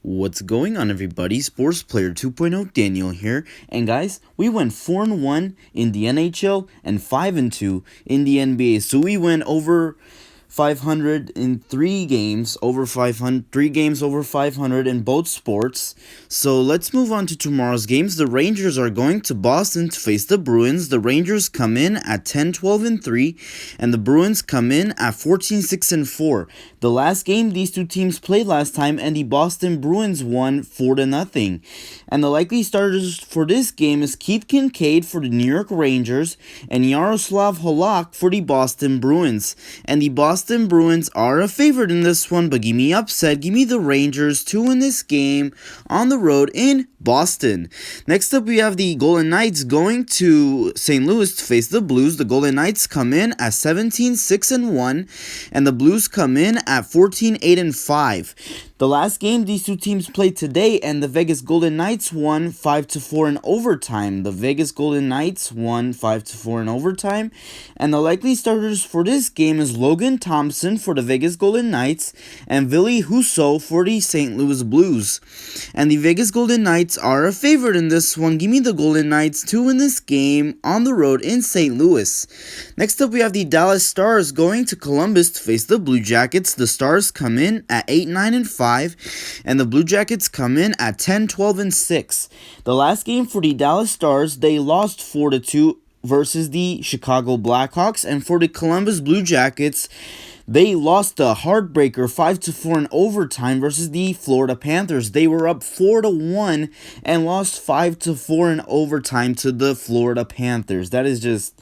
What's going on, everybody? Sports Player 2.0 Daniel here. And guys, we went 4-1 in the NHL and 5-2 in the NBA. So we went over 500 in 3 games, over 500, 3 games over 500 in both sports. So let's move on to tomorrow's games. The Rangers are going to Boston to face the Bruins. The Rangers come in at 10-12-3, and the Bruins come in at 14-6-4. The last game these two teams played last time, and the Boston Bruins won 4-0. And the likely starters for this game is Keith Kincaid for the New York Rangers and Yaroslav Halak for the Boston Bruins. And the Boston Bruins are a favorite in this one, but give me upset. Give me the Rangers to win this game on the road in Boston. Next up, we have the Golden Knights going to St. Louis to face the Blues. The Golden Knights come in at 17-6-1, and the Blues come in at 14-8-5. The last game these two teams played today, and the Vegas Golden Knights won 5-4 in overtime. The Vegas Golden Knights won 5-4 in overtime, and the likely starters for this game is Logan Thompson for the Vegas Golden Knights and Ville Husso for the St. Louis Blues. And the Vegas Golden Knights are a favorite in this one. Give me the Golden Knights to win this game on the road in St. Louis. Next up, we have the Dallas Stars going to Columbus to face the Blue Jackets. The Stars come in at 8-9-5. And the Blue Jackets come in at 10-12-6. The last game for the Dallas Stars, they lost 4-2 versus the Chicago Blackhawks, and for the Columbus Blue Jackets, they lost a heartbreaker 5-4 in overtime versus the Florida Panthers. They were up 4-1 and lost 5-4 in overtime to the Florida Panthers. That is just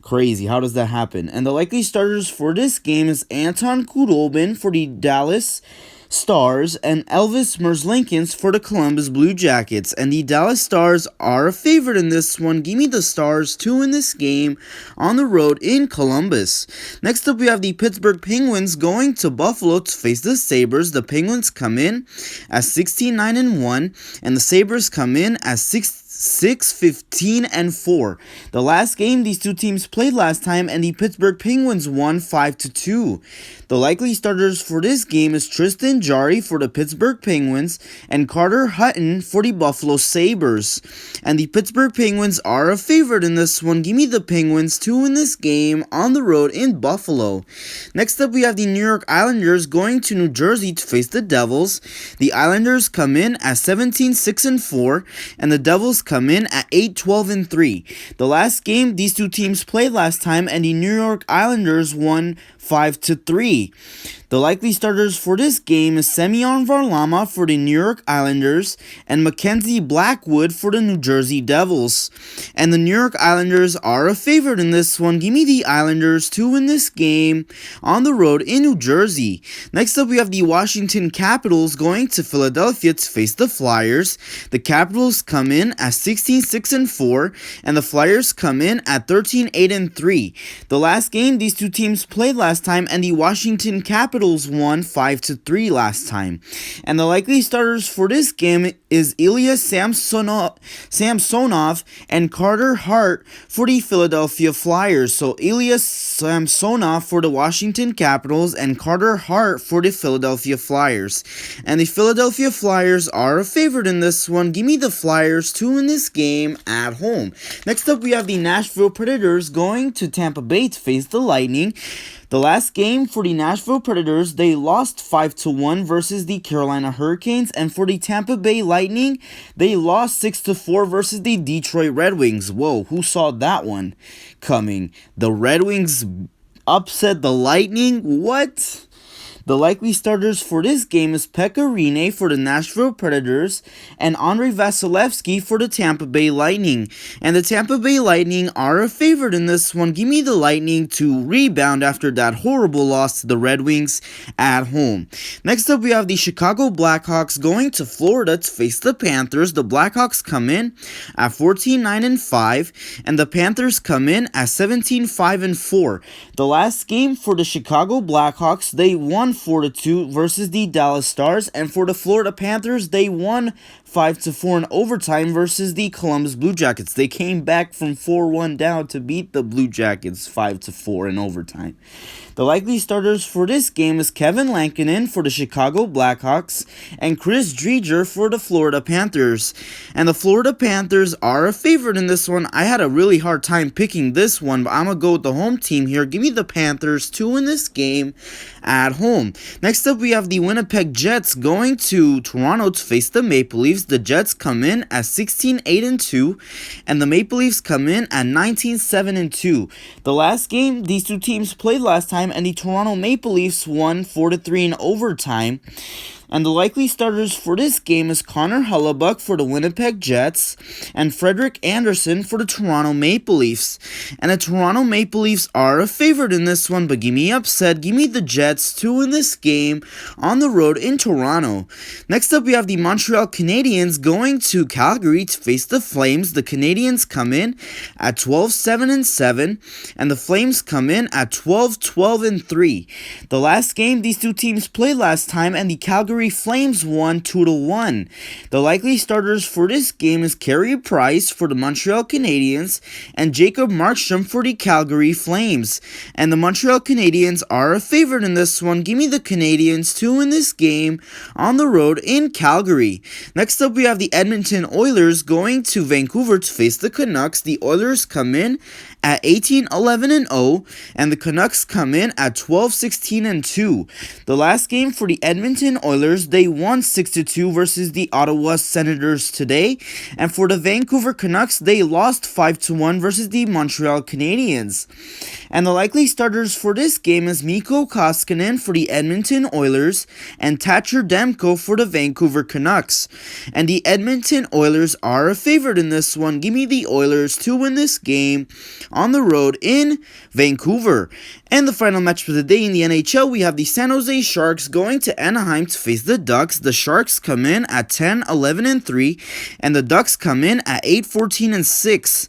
crazy. How does that happen? And the likely starters for this game is Anton Khudobin for the Dallas Stars and Elvis Merzlikins for the Columbus Blue Jackets. And the Dallas Stars are a favorite in this one. Give me the Stars to win this game on the road in Columbus. Next up, we have the Pittsburgh Penguins going to Buffalo to face the Sabres. The Penguins come in at 16-9-1, and the Sabres come in at 6-15-4. The last game these two teams played last time, and the Pittsburgh Penguins won 5-2. The likely starters for this game is Tristan Jarry for the Pittsburgh Penguins and Carter Hutton for the Buffalo Sabres. And the Pittsburgh Penguins are a favorite in this one. Give me the Penguins to win this game on the road in Buffalo. Next up, we have the New York Islanders going to New Jersey to face the Devils. The Islanders come in at 17-6-4, and the Devils come in at 8-12-3. The last game these two teams played last time, and the New York Islanders won 5-3. The likely starters for this game is Semyon Varlamov for the New York Islanders and Mackenzie Blackwood for the New Jersey Devils. And the New York Islanders are a favorite in this one. Give me the Islanders to win this game on the road in New Jersey. Next up, we have the Washington Capitals going to Philadelphia to face the Flyers. The Capitals come in at 16-6-4, and the Flyers come in at 13-8-3. The last game these two teams played last time, and the Washington Capitals won 5-3 last time. And the likely starters for this game is Ilya Samsonov and Carter Hart for the Philadelphia Flyers. So Ilya Samsonov for the Washington Capitals and Carter Hart for the Philadelphia Flyers. And the Philadelphia Flyers are a favorite in this one. Give me the Flyers to win this game at home. Next up, we have the Nashville Predators going to Tampa Bay to face the Lightning. The last game for the Nashville Predators, they lost 5-1 versus the Carolina Hurricanes, and for the Tampa Bay Lightning, they lost 6-4 versus the Detroit Red Wings. Whoa, who saw that one coming? The Red Wings upset the Lightning? What? The likely starters for this game is Pekka Rinne for the Nashville Predators and Andrei Vasilevsky for the Tampa Bay Lightning. And the Tampa Bay Lightning are a favorite in this one. Give me the Lightning to rebound after that horrible loss to the Red Wings at home. Next up, we have the Chicago Blackhawks going to Florida to face the Panthers. The Blackhawks come in at 14-9-5, and the Panthers come in at 17-5-4. The last game for the Chicago Blackhawks, they won won 4-2 versus the Dallas Stars, and for the Florida Panthers, they won 5-4 in overtime versus the Columbus Blue Jackets. They came back from 4-1 down to beat the Blue Jackets 5-4 in overtime. The likely starters for this game is Kevin Lankinen for the Chicago Blackhawks and Chris Driedger for the Florida Panthers. And the Florida Panthers are a favorite in this one. I had a really hard time picking this one, but I'm going to go with the home team here. Give me the Panthers to win this game at home. Next up, we have the Winnipeg Jets going to Toronto to face the Maple Leafs. The Jets come in at 16-8-2, and the Maple Leafs come in at 19-7-2. The last game these two teams played last time, and the Toronto Maple Leafs won 4-3 in overtime. And the likely starters for this game is Connor Hellebuyck for the Winnipeg Jets and Frederik Andersen for the Toronto Maple Leafs. And the Toronto Maple Leafs are a favorite in this one, but give me upset. Give me the Jets to win this game on the road in Toronto. Next up, we have the Montreal Canadiens going to Calgary to face the Flames. The Canadiens come in at 12-7-7, and the Flames come in at 12-12-3. The last game these two teams played last time, and the Calgary Flames won 2-1. The likely starters for this game is Carey Price for the Montreal Canadiens and Jacob Markstrom for the Calgary Flames. And the Montreal Canadiens are a favorite in this one. Give me the Canadiens to win this game on the road in Calgary. Next up, we have the Edmonton Oilers going to Vancouver to face the Canucks. The Oilers come in at 18-11-0, and the Canucks come in at 12-16-2. The last game for the Edmonton Oilers, they won 6-2 versus the Ottawa Senators today, and for the Vancouver Canucks, they lost 5-1 versus the Montreal Canadiens. And the likely starters for this game is Mikko Koskinen for the Edmonton Oilers and Thatcher Demko for the Vancouver Canucks. And the Edmonton Oilers are a favorite in this one. Give me the Oilers to win this game on the road in Vancouver. And the final match for the day in the NHL, we have the San Jose Sharks going to Anaheim to face the Ducks. The Sharks come in at 10-11-3, and the Ducks come in at 8-14-6.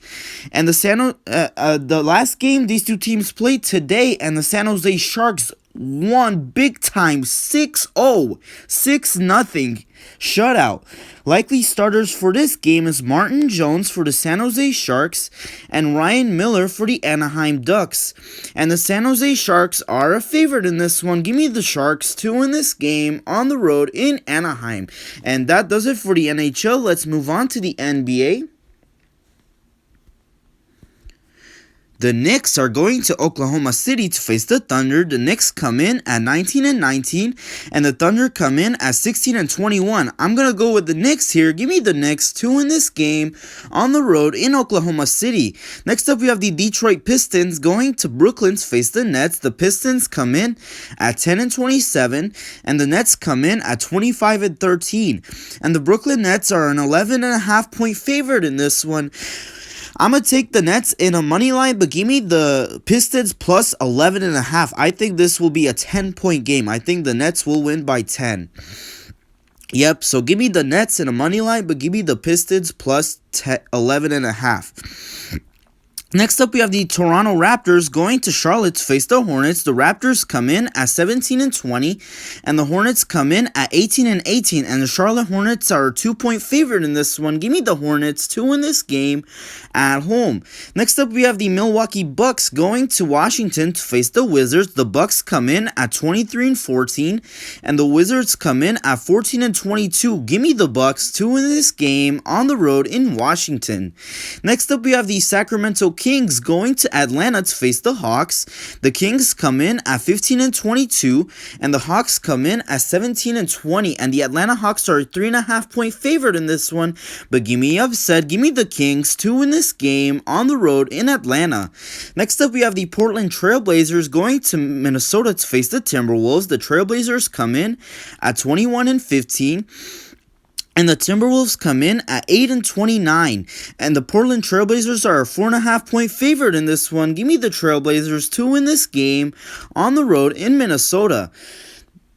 And the last game these two teams played today, and the San Jose Sharks won big time 6-0, 6-0 shutout. Likely starters for this game is Martin Jones for the San Jose Sharks and Ryan Miller for the Anaheim Ducks. And the San Jose Sharks are a favorite in this one. Give me the Sharks to win this game on the road in Anaheim. And that does it for the NHL. Let's move on to the NBA. The Knicks are going to Oklahoma City to face the Thunder. The Knicks come in at 19-19, and the Thunder come in at 16-21. I'm going to go with the Knicks here. Give me the Knicks to win this game on the road in Oklahoma City. Next up, we have the Detroit Pistons going to Brooklyn to face the Nets. The Pistons come in at 10-27, and the Nets come in at 25-13. And the Brooklyn Nets are an 11.5 point favorite in this one. I'm going to take the Nets in a money line, but give me the Pistons plus 11.5. I think this will be a 10-point game. I think the Nets will win by 10. Yep, so give me the Nets in a money line, but give me the Pistons plus 11.5. Next up, we have the Toronto Raptors going to Charlotte to face the Hornets. The Raptors come in at 17-20, and the Hornets come in at 18-18, and the Charlotte Hornets are a 2-point favorite in this one. Give me the Hornets to win this game at home. Next up, we have the Milwaukee Bucks going to Washington to face the Wizards. The Bucks come in at 23-14, and the Wizards come in at 14-22. Give me the Bucks to win this game on the road in Washington. Next up, we have the Sacramento Kings going to Atlanta to face the Hawks. The Kings come in at 15-22, and the Hawks come in at 17-20, and the Atlanta Hawks are a 3.5 point favorite in this one, but give me upset. Give me the Kings to win this game on the road in Atlanta. Next up, we have the Portland Trailblazers going to Minnesota to face the Timberwolves. The Trailblazers come in at 21-15. And the Timberwolves come in at 8-29. And the Portland Trailblazers are a 4.5 point favorite in this one. Give me the Trailblazers to win this game on the road in Minnesota.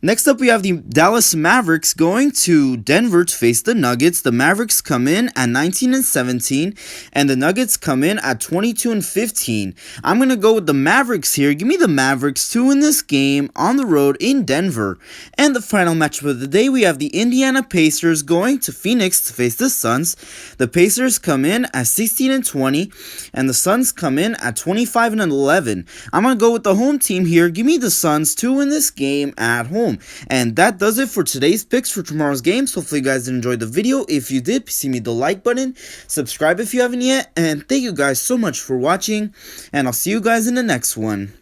Next up, we have the Dallas Mavericks going to Denver to face the Nuggets. The Mavericks come in at 19-17, and the Nuggets come in at 22-15. I'm going to go with the Mavericks here. Give me the Mavericks to win this game on the road in Denver. And the final matchup of the day, we have the Indiana Pacers going to Phoenix to face the Suns. The Pacers come in at 16-20, and the Suns come in at 25-11. I'm going to go with the home team here. Give me the Suns to win this game at home. And that does it for today's picks for tomorrow's games. Hopefully you guys enjoyed the video. If you did, please give me the like button, subscribe if you haven't yet, and thank you guys so much for watching, and I'll see you guys in the next one.